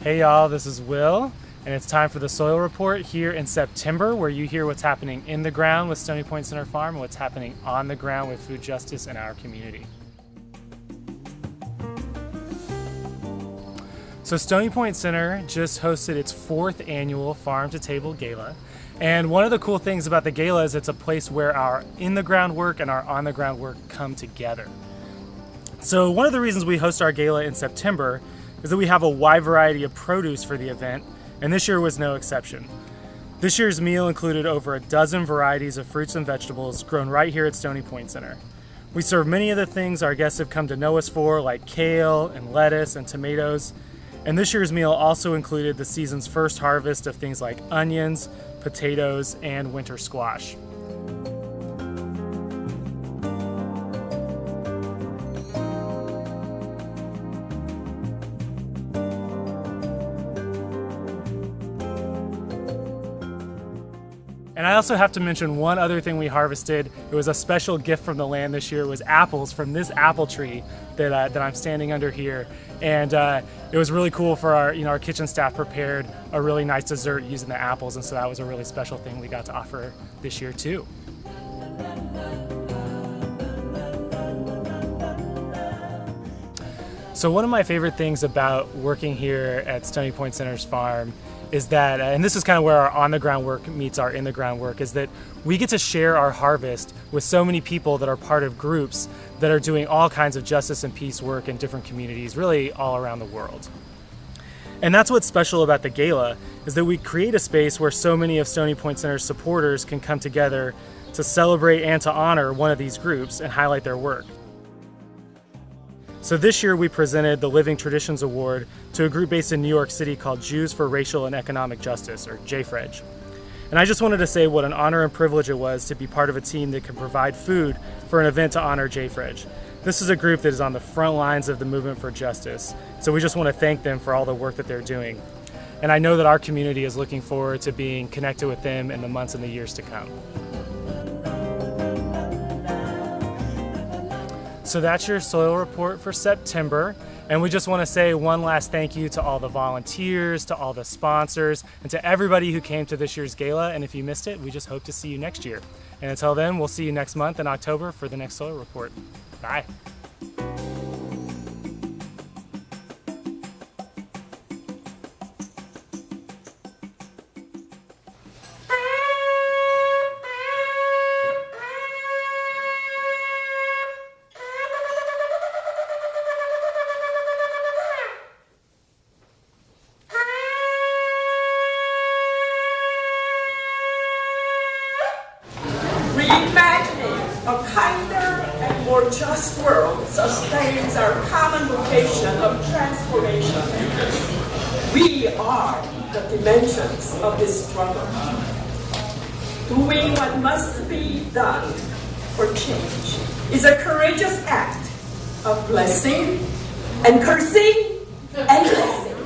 Hey y'all, this is Will, and it's time for the Soil Report here in September, where you hear what's happening in the ground with Stony Point Center Farm and what's happening on the ground with food justice in our community. So Stony Point Center just hosted its 4th annual Farm-to-Table Gala. And one of the cool things about the gala is it's a place where our in-the-ground work and our on-the-ground work come together. So one of the reasons we host our gala in September is that we have a wide variety of produce for the event, and this year was no exception. This year's meal included over a dozen varieties of fruits and vegetables grown right here at Stony Point Center. We serve many of the things our guests have come to know us for, like kale and lettuce and tomatoes. And this year's meal also included the season's first harvest of things like onions, potatoes, and winter squash. And I also have to mention one other thing we harvested. It was a special gift from the land this year. It was apples from this apple tree that I'm standing under here. And it was really cool for our kitchen staff prepared a really nice dessert using the apples. And so that was a really special thing we got to offer this year too. So one of my favorite things about working here at Stony Point Center's farm is that, and this is kind of where our on-the-ground work meets our in-the-ground work, is that we get to share our harvest with so many people that are part of groups that are doing all kinds of justice and peace work in different communities, really all around the world. And that's what's special about the gala, is that we create a space where so many of Stony Point Center's supporters can come together to celebrate and to honor one of these groups and highlight their work. So this year we presented the Living Traditions Award to a group based in New York City called Jews for Racial and Economic Justice, or JFREJ. And I just wanted to say what an honor and privilege it was to be part of a team that can provide food for an event to honor JFREJ. This is a group that is on the front lines of the movement for justice. So we just want to thank them for all the work that they're doing. And I know that our community is looking forward to being connected with them in the months and the years to come. So that's your soil report for September. And we just want to say one last thank you to all the volunteers, to all the sponsors, and to everybody who came to this year's gala. And if you missed it, we just hope to see you next year. And until then, we'll see you next month in October for the next soil report. Bye. Reimagining a kinder and more just world sustains our common vocation of transformation. We are the dimensions of this struggle. Doing what must be done for change is a courageous act of blessing and cursing and blessing.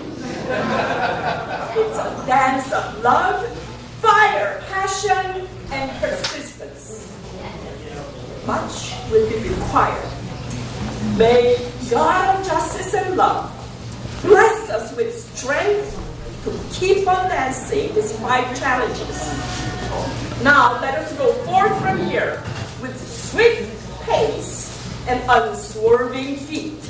It's a dance of love, fire, passion, and persistence. Much will be required. May God of justice and love bless us with strength to keep on dancing despite challenges. Now let us go forth from here with swift pace and unswerving feet.